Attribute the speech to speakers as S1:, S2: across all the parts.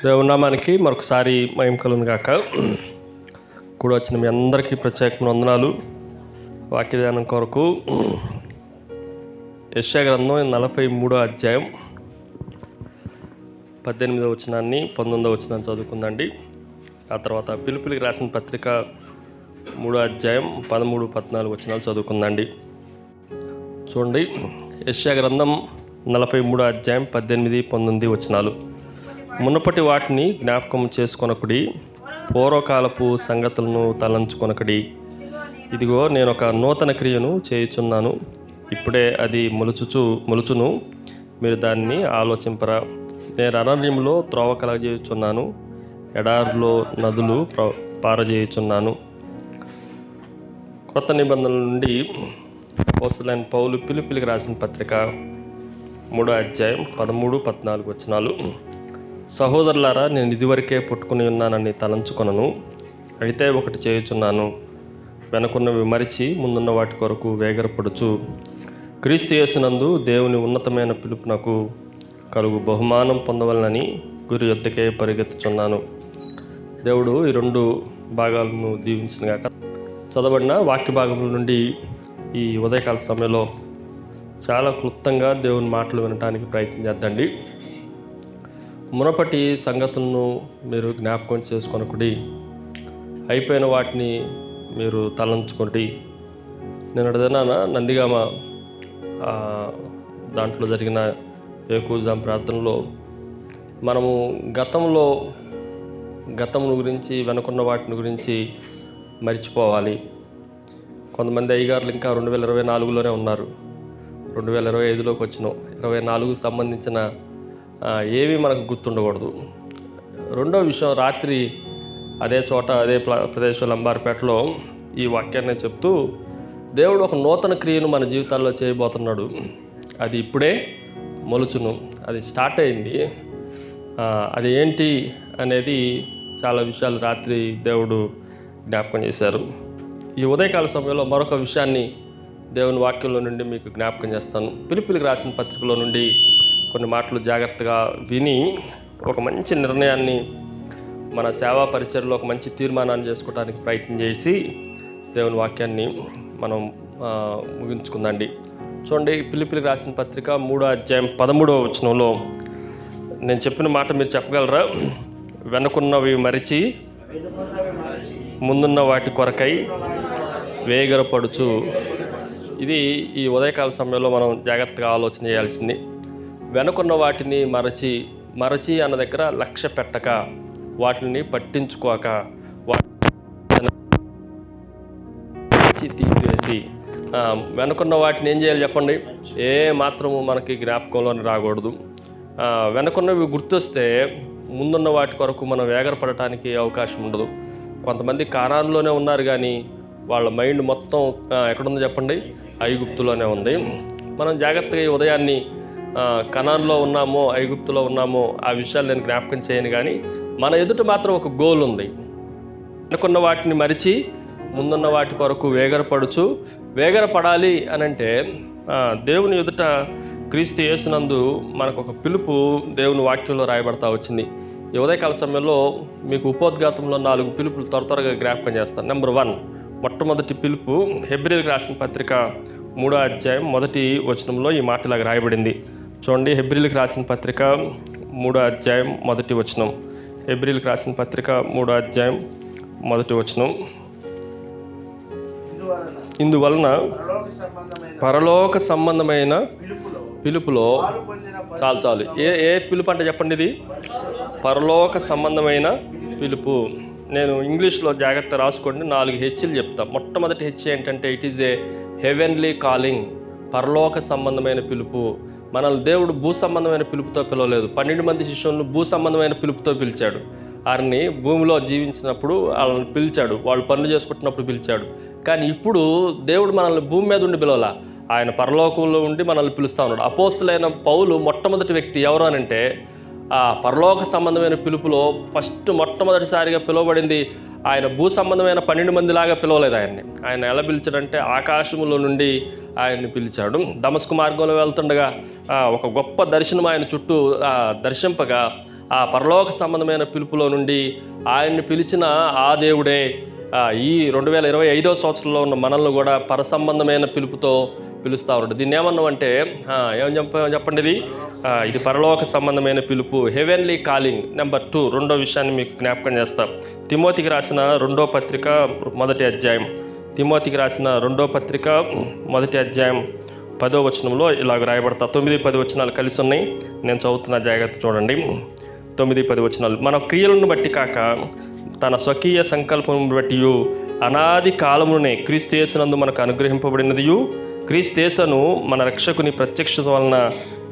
S1: దేవునామానికి మరొకసారి మహిమ కలుగును గాక. కూడా వచ్చిన మీ అందరికీ ప్రత్యేకమైన వందనాలు. వాక్య ధ్యానం కొరకు యెషయా గ్రంథం 43వ అధ్యాయం 18వ వచనాన్ని 19వ వచనాన్ని చదువుకుందండి. ఆ తర్వాత పిలుపులకి రాసిన పత్రిక 3వ అధ్యాయం 13, 14 వచనాలు చదువుకుందండి. చూడండి, యెషయా గ్రంథం 43వ అధ్యాయం 18, 19 వచనాలు. మునుపటి వాటిని జ్ఞాపకం చేసుకొనకుడి, పూర్వకాలపు సంగతులను తలంచుకొనకుడి. ఇదిగో నేను ఒక నూతన క్రియను చేయుచున్నాను, ఇప్పుడే అది మొలుచును, మీరు దాన్ని ఆలోచింపరా. నేను అరణ్యంలో త్రోవ కలగజేయుచున్నాను, ఎడారిలో నదులు పారజేయుచున్నాను. కొత్త నిబంధనల నుండి అపోస్తలుడైన పౌలు పిలుపులకి రాసిన పత్రిక 3వ అధ్యాయం 13, 14 వచనాలు. సహోదరులారా, నేను ఇదివరకే పుట్టుకుని ఉన్నానని తలంచుకొనను, అయితే ఒకటి చేయుచున్నాను, వెనకున్నవి మరిచి ముందున్న వాటి కొరకు వేగరపడుచు క్రీస్తు యేసునందు దేవుని ఉన్నతమైన పిలుపునకు కలుగు బహుమానం పొందవలనని గురి యొద్దకే పరిగెత్తుచున్నాను. దేవుడు ఈ 2 భాగాలను దీవించినగాక. చదవబడిన వాక్య భాగముల నుండి ఈ ఉదయకాల సమయంలో చాలా క్లుప్తంగా దేవుని మాటలు వినటానికి ప్రయత్నం చేద్దండి. మునపటి సంగతులను మీరు జ్ఞాపకం చేసుకొనకుడి, అయిపోయిన వాటిని మీరు తలంచుకోండి. నేను అడిగినా నందిగామ దాంట్లో జరిగిన ఏకూజాం ప్రార్థనలో మనము గతం గురించి, వెనుకున్న వాటిని గురించి మర్చిపోవాలి. కొంతమంది అయ్యగారులు ఇంకా 2024లోనే ఉన్నారు, 2025లోకి వచ్చినాం. 24కు సంబంధించిన ఏవి మనకు గుర్తుండకూడదు. రెండో విషయం, రాత్రి అదే చోట, అదే ప్రదేశంలో అంబార్పేటలో ఈ వాక్యాన్ని చెప్తూ దేవుడు ఒక నూతన క్రియను మన జీవితాల్లో చేయబోతున్నాడు, అది ఇప్పుడే మొలుచును, అది స్టార్ట్ అయింది. అది ఏంటి అనేది చాలా విషయాలు రాత్రి దేవుడు జ్ఞాపకం చేశారు. ఈ ఉదయకాల సమయంలో మరొక విషయాన్ని దేవుని వాక్యంలో నుండి మీకు జ్ఞాపకం చేస్తాను. పిలుపులకి రాసిన పత్రికలో నుండి కొన్ని మాటలు జాగ్రత్తగా విని ఒక మంచి నిర్ణయాన్ని, మన సేవా పరిచర్లో ఒక మంచి తీర్మానాన్ని చేసుకోవడానికి ప్రయత్నం చేసి దేవుని వాక్యాన్ని మనం ముగించుకుందండి. చూడండి, పిలుపులకి రాసిన పత్రిక 3వ అధ్యాయం 13వ వచనంలో నేను చెప్పిన మాట మీరు చెప్పగలరా? వెనుకున్నవి మరిచి ముందున్న వాటి కొరకై వేగరపడుచు. ఇది ఈ ఉదయకాల సమయంలో మనం జాగ్రత్తగా ఆలోచన చేయాల్సింది. వెనుకున్న వాటిని మరచి అన్న దగ్గర లక్ష్య పెట్టక, వాటిని పట్టించుకోక, తీసివేసి వెనుకున్న వాటిని ఏం చేయాలి చెప్పండి? ఏ మాత్రము మనకి జ్ఞాపకంలోని రాకూడదు. వెనుకున్నవి గుర్తొస్తే ముందున్న వాటి కొరకు మనం వేగరపడటానికి అవకాశం ఉండదు. కొంతమంది కానాన్లోనే ఉన్నారు, కానీ వాళ్ళ మైండ్ మొత్తం ఎక్కడుందో చెప్పండి? ఐగుప్తులోనే ఉంది. మనం జాగ్రత్తగా ఈ ఉదయాన్ని కనాన్లో ఉన్నామో ఐగుప్తులో ఉన్నామో ఆ విషయాలు నేను జ్ఞాపకం చేయను, కానీ మన ఎదుట మాత్రం ఒక గోల్ ఉంది. అనుకున్న వాటిని మరిచి ముందున్న వాటి కొరకు వేగరపడాలి అని అంటే దేవుని ఎదుట క్రీస్తు యేసునందు మనకు ఒక పిలుపు దేవుని వాక్యంలో రాయబడతా వచ్చింది. ఈ ఉదయకాల సమయంలో మీకు ఉపోద్ఘాతంలో 4 పిలుపులు త్వరగా జ్ఞాపకం చేస్తాను. నెంబర్ 1, మొట్టమొదటి పిలుపు హెబ్రీయులకు రాసిన పత్రిక 3వ అధ్యాయం 1వ వచనంలో ఈ మాట ఇలాగ రాయబడింది. చూడండి, హెబ్రీయులకు రాసిన పత్రిక 3వ అధ్యాయం 1వ వచనం. హెబ్రీయులకు రాసిన పత్రిక 3వ అధ్యాయం 1వ వచనం. ఇందువలన పరలోక సంబంధమైన పిలుపులో చాలు ఏ పిలుపు అంటే చెప్పండి? ఇది పరలోక సంబంధమైన పిలుపు. నేను ఇంగ్లీష్లో జాగ్రత్త రాసుకోండి, 4 హెచ్లు చెప్తా. మొట్టమొదటి హెచ్ ఏంటంటే it is A heavenly calling, పరలోక సంబంధమైన పిలుపు. మనల్ని దేవుడు భూ సంబంధమైన పిలుపుతో పిలవలేదు. 12 మంది శిష్యులను భూ సంబంధమైన పిలుపుతో పిలిచాడు. వారిని భూమిలో జీవించినప్పుడు వాళ్ళని పిలిచాడు, వాళ్ళు పనులు చేసుకుంటున్నప్పుడు పిలిచాడు. కానీ ఇప్పుడు దేవుడు మనల్ని భూమి మీద ఉండి పిలవాల, ఆయన పరలోకంలో ఉండి మనల్ని పిలుస్తూ ఉన్నాడు. అపోస్తలుడైన పౌలు మొట్టమొదటి వ్యక్తి ఎవరు అనంటే ఆ పరలోక సంబంధమైన పిలుపులో మొట్టమొదటిసారిగా పిలువబడింది ఆయన భూ సంబంధమైన 12 మందిలాగా పిలవలేదు. ఆయన ఎలా పిలిచాడంటే ఆకాశములో నుండి ఆయన్ని పిలిచాడు. దమస్కు మార్గంలో వెళ్తుండగా ఒక గొప్ప దర్శనం ఆయన చుట్టూ దర్శింపగా ఆ పరలోక సంబంధమైన పిలుపులో నుండి ఆయన్ని పిలిచిన ఆ దేవుడే ఈ 2025వ సంవత్సరంలో ఉన్న మనల్ని కూడా పరసంబంధమైన పిలుపుతో పిలుస్తూ ఉన్నాడు. దీన్ని ఏమన్నామంటే చెప్పండి, ఇది పరలోక సంబంధమైన పిలుపు, హెవెన్లీ కాలింగ్. నెంబర్ 2, రెండో విషయాన్ని మీకు జ్ఞాపకం చేస్తాం. తిమోతికి రాసిన 2వ పత్రిక 1వ అధ్యాయం, తిమోతికి రాసిన 2వ పత్రిక 1వ అధ్యాయం 10వ వచనంలో ఇలాగ రాయబడతా. 9-10 వచనాలు కలిసి ఉన్నాయి, నేను చదువుతున్న జాగ్రత్త చూడండి. 9-10 వచనాలు. మన క్రియలను బట్టి కాక తన స్వకీయ సంకల్పం బట్టి అనాది కాలమునే క్రీస్తు యేసునందు మనకు అనుగ్రహింపబడినదియు, క్రీస్తు యేసును మన రక్షకుని ప్రత్యక్షత వలన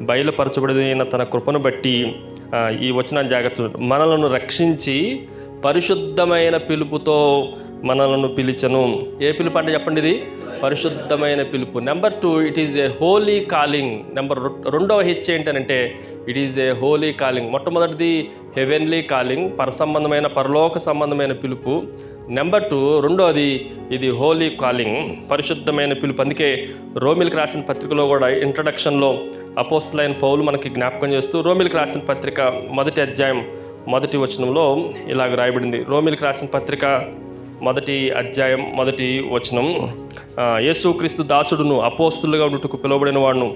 S1: బయలుపరచబడిన తన కృపను బట్టి, ఈ వచన జాగ్రత్త, మనలను రక్షించి పరిశుద్ధమైన పిలుపుతో మనలను పిలిచను. ఏ పిలుపు అంటే చెప్పండి, ఇది పరిశుద్ధమైన పిలుపు. Number 2, it is a holy calling. రెండవ హెచ్ ఏంటంటే it is a holy calling. మొట్టమొదటిది హెవెన్లీ కాలింగ్, పరసంబంధమైన పరలోక సంబంధమైన పిలుపు. నెంబర్ 2, రెండోది ఇది హోలీ కాలింగ్, పరిశుద్ధమైన పిలుపు. అందుకే రోమిల్కి రాసిన పత్రికలో కూడా ఇంట్రడక్షన్లో అపోస్తలుడైన పౌలు మనకి జ్ఞాపకం చేస్తూ రోమిల్కి రాసిన పత్రిక 1వ అధ్యాయం 1వ వచనంలో ఇలాగ రాయబడింది. రోమిల్కి రాసిన పత్రిక 1వ అధ్యాయం 1వ వచనం, యేసుక్రీస్తు దాసుడును అపోస్తలుగా ఉండుటకు పిలువబడిన వాడును,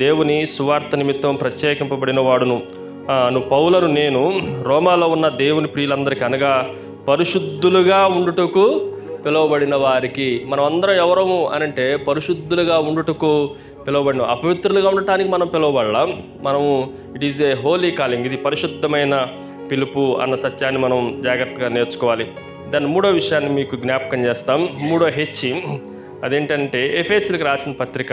S1: దేవుని సువార్త నిమిత్తం ప్రత్యేకింపబడిన వాడును పౌలను నేను రోమాలో ఉన్న దేవుని ప్రియులందరికీ, అనగా పరిశుద్ధులుగా ఉండుటకు పిలువబడిన వారికి. మనం అందరం ఎవరము అనంటే పరిశుద్ధులుగా ఉండుటకు పిలువబడిన, అపవిత్రులుగా ఉండటానికి మనం పిలువబడలా. మనము it is a holy calling, ఇది పరిశుద్ధమైన పిలుపు అన్న సత్యాన్ని మనం జాగ్రత్తగా నేర్చుకోవాలి. దాని 3వ విషయాన్ని మీకు జ్ఞాపకం చేస్తాం. 3వ హెచ్ అదేంటంటే ఎఫెసీయులకు రాసిన పత్రిక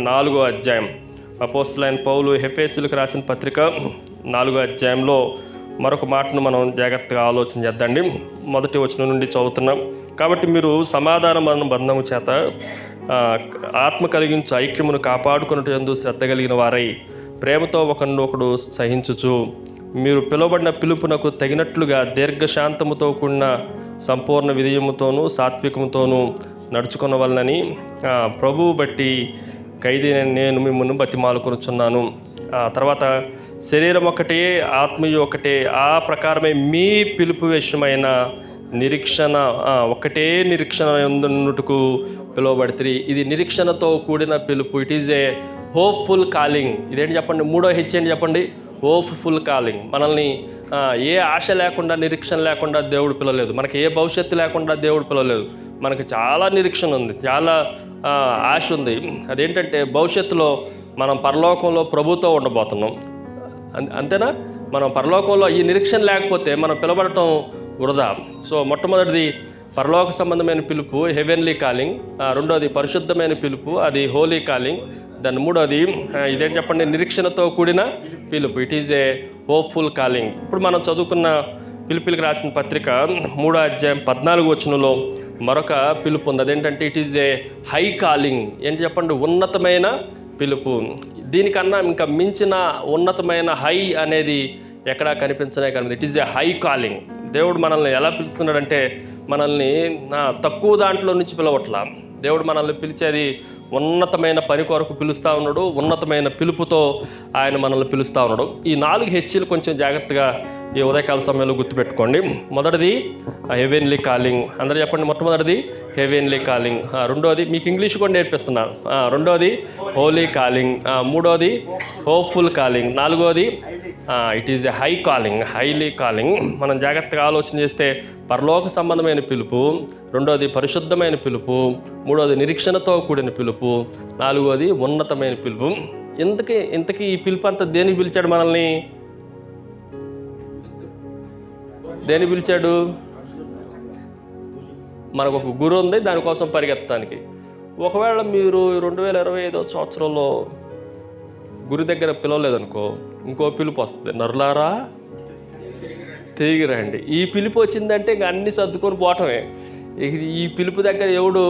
S1: 4వ అధ్యాయం. అపోస్తలుడైన పౌలు ఎఫెసీయులకు రాసిన పత్రిక 4వ అధ్యాయంలో మరొక మాటను మనం జాగ్రత్తగా ఆలోచన చేద్దండి. 1వ వచనం నుండి చదువుతున్నాం. కాబట్టి మీరు సమాధాన బంధము చేత ఆత్మ కలిగించు ఐక్యమును కాపాడుకున్నట్టు యందు శ్రద్ధ కలిగిన వారై ప్రేమతో ఒకడు సహించుచు, మీరు పిలువబడిన పిలుపునకు తగినట్లుగా దీర్ఘశాంతముతో కూడిన సంపూర్ణ విధేయముతోనూ సాత్వికముతోనూ నడుచుకున్న వలనని ప్రభువు బట్టి ఖైదీని నేను మిమ్మల్ని బతిమాలుకొనుచున్నాను. తర్వాత శరీరం ఒకటే, ఆత్మయు ఒకటే, ఆ ప్రకారమే మీ పిలుపు విషయమైన నిరీక్షణ ఒకటే నిరీక్షణ ఎందుటకు పిలువబడితే, ఇది నిరీక్షణతో కూడిన పిలుపు. It is A hopeful calling. ఇదేంటి చెప్పండి, 3వ హెచ్ ఏంటి చెప్పండి, హోప్ఫుల్ కాలింగ్. మనల్ని ఏ ఆశ లేకుండా, నిరీక్షణ లేకుండా దేవుడు పిలవలేదు. మనకి ఏ భవిష్యత్తు లేకుండా దేవుడు పిలవలేదు. మనకు చాలా నిరీక్షణ ఉంది, చాలా ఆశ ఉంది. అదేంటంటే భవిష్యత్తులో మనం పరలోకంలో ప్రభుతో ఉండబోతున్నాం. అంతేనా? మనం పరలోకంలో ఈ నిరీక్షణ లేకపోతే మనం పిలవడటం వృధా. సో మొట్టమొదటిది పరలోక సంబంధమైన పిలుపు, హెవెన్లీ కాలింగ్. రెండోది పరిశుద్ధమైన పిలుపు, అది హోలీ కాలింగ్. దాని 3వది ఇదేంటి చెప్పండి, నిరీక్షణతో కూడిన పిలుపు, it is A hopeful calling. ఇప్పుడు మనం చదువుకున్న పిలుపులకు రాసిన పత్రిక 3వ అధ్యాయం 14వ వచనంలో మరొక పిలుపు ఉంది. అదేంటంటే it is A high calling. ఏంటి చెప్పండి, ఉన్నతమైన పిలుపు. దీనికన్నా ఇంకా మించిన ఉన్నతమైన హై అనేది ఎక్కడా కనిపించనే కనిపిస్తుంది. It is A high calling. దేవుడు మనల్ని ఎలా పిలుస్తున్నాడంటే మనల్ని తక్కువ దాంట్లో నుంచి పిలవట్లా. దేవుడు మనల్ని పిలిచేది ఉన్నతమైన పని కొరకు పిలుస్తూ ఉన్నాడు, ఉన్నతమైన పిలుపుతో ఆయన మనల్ని పిలుస్తూ ఉన్నాడు. ఈ 4 హెచ్లు కొంచెం జాగ్రత్తగా ఈ ఉదయకాల సమయంలో గుర్తుపెట్టుకోండి. మొదటిది హెవెన్లీ కాలింగ్. అందరూ చెప్పండి, మొట్టమొదటిది హెవెన్లీ కాలింగ్. రెండోది మీకు ఇంగ్లీష్ కూడా నేర్పిస్తున్నాను. రెండోది హోలీ కాలింగ్. మూడోది హోప్ఫుల్ కాలింగ్. నాలుగోది it is a high calling, highly calling. మనం జాగ్రత్తగా ఆలోచన చేస్తే పరలోక సంబంధమైన పిలుపు, రెండోది పరిశుద్ధమైన పిలుపు, మూడోది నిరీక్షణతో కూడిన పిలుపు, నాలుగోది ఉన్నతమైన పిలుపు. ఇంతకీ ఈ పిలుపు అంతా దేనికి పిలిచాడు మనల్ని? దేనికి పిలిచాడు? మనకు ఒక గురు ఉంది, దానికోసం పరిగెత్తడానికి. ఒకవేళ మీరు 2025 సంవత్సరంలో గురి దగ్గర పిలవలేదనుకో, ఇంకో పిలుపు వస్తుంది, నరులారా తిరిగి రండి. ఈ పిలుపు వచ్చిందంటే ఇంక అన్నీ సర్దుకొని పోవటమే. ఈ పిలుపు దగ్గర ఎవడు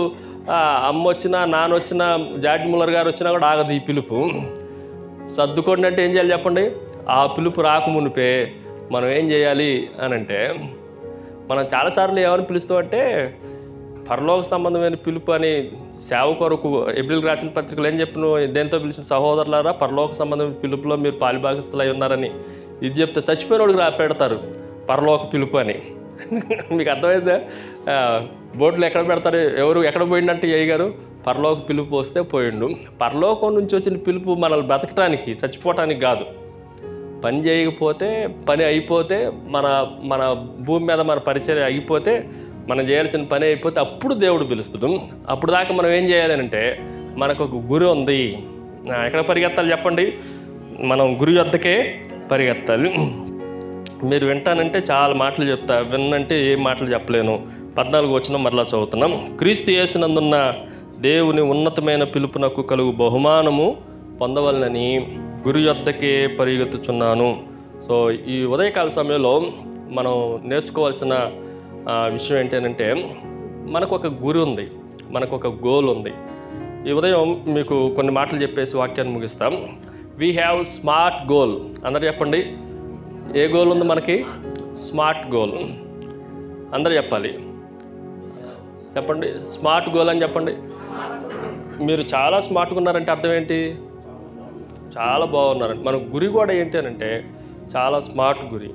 S1: అమ్మ వచ్చినా, నాన్న వచ్చినా, జార్జ్ ముల్లర్ గారు వచ్చినా కూడా ఆగదు ఈ పిలుపు. సర్దుకోండి అంటే ఏం చేయాలి చెప్పండి? ఆ పిలుపు రాకమునిపే మనం ఏం చేయాలి అని అంటే, మనం చాలాసార్లు ఏమని పిలుస్తామంటే పరలోక సంబంధమైన పిలుపు అని సేవ కొరకు ఎబ్రిల్ రాసిన పత్రికలు ఏం చెప్పిన దేంతో పిలిచిన సహోదరులారా పరలోక సంబంధమైన పిలుపులో మీరు పాలిభాగస్తులు అయి ఉన్నారని ఇది చెప్తే చచ్చిపోయినోడికి పెడతారు పరలోక పిలుపు అని. మీకు అర్థమైందా? బోట్లు ఎక్కడ పెడతారు, ఎవరు ఎక్కడ పోయిందంటే గారు పరలోక పిలుపు వస్తే పోయిండు. పరలోకం నుంచి వచ్చిన పిలుపు మనల్ని బ్రతకటానికి, చచ్చిపోవటానికి కాదు. పని చేయకపోతే, పని అయిపోతే, మన భూమి మీద మన పరిచయం అయిపోతే, మనం చేయాల్సిన పని అయిపోతే అప్పుడు దేవుడు పిలుస్తాడు. అప్పుడు దాకా మనం ఏం చేయాలి అంటే మనకు ఒక గురి ఉంది. ఎక్కడ పరిగెత్తాలి చెప్పండి? మనం గురి వద్దకే పరిగెత్తాలి. మీరు వింటానంటే చాలా మాటలు చెప్తా, విన్నంటే ఏం మాటలు చెప్పలేను. 14 వచనం మరలా చదువుతున్నాం. క్రీస్తు యేసునందున్న దేవుని ఉన్నతమైన పిలుపునకు కలుగు బహుమానము పొందవలనని గురి వద్దకే పరిగెత్తుచున్నాను. సో ఈ ఉదయకాల సమయంలో మనం నేర్చుకోవాల్సిన విషయం ఏంటంటే మనకు ఒక గురి ఉంది, మనకు ఒక గోల్ ఉంది. ఈ ఉదయం మీకు కొన్ని మాటలు చెప్పేసి వాక్యాన్ని ముగిస్తాం. We have smart goal. అందరు చెప్పండి, ఏ గోల్ ఉంది మనకి? Smart goal. అందరు చెప్పాలి, చెప్పండి స్మార్ట్ గోల్ అని చెప్పండి. మీరు చాలా స్మార్ట్గా ఉన్నారంటే అర్థం ఏంటి? చాలా బాగున్నారండి. మన గురి కూడా ఏంటి అని అంటే చాలా స్మార్ట్ గురి.